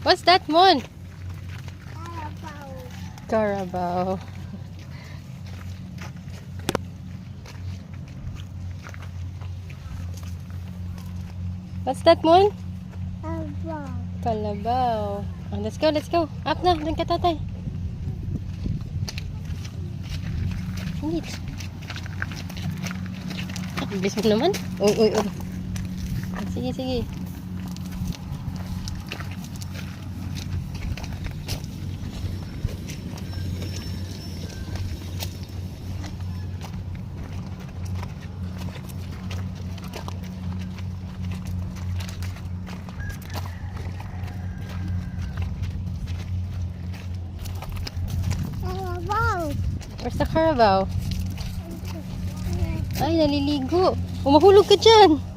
What's that, Mon? Carabao. Carabao. What's that, Mon? Carabao. Kalabaw. Oh, let's go, let's go. Up na, doon ka tatay. Singit. Bilis mo naman. Uy, uy, uy. Sige, sige. Carabao. Where's the Carabao? Ay, naliligo. Umahulog ka dyan.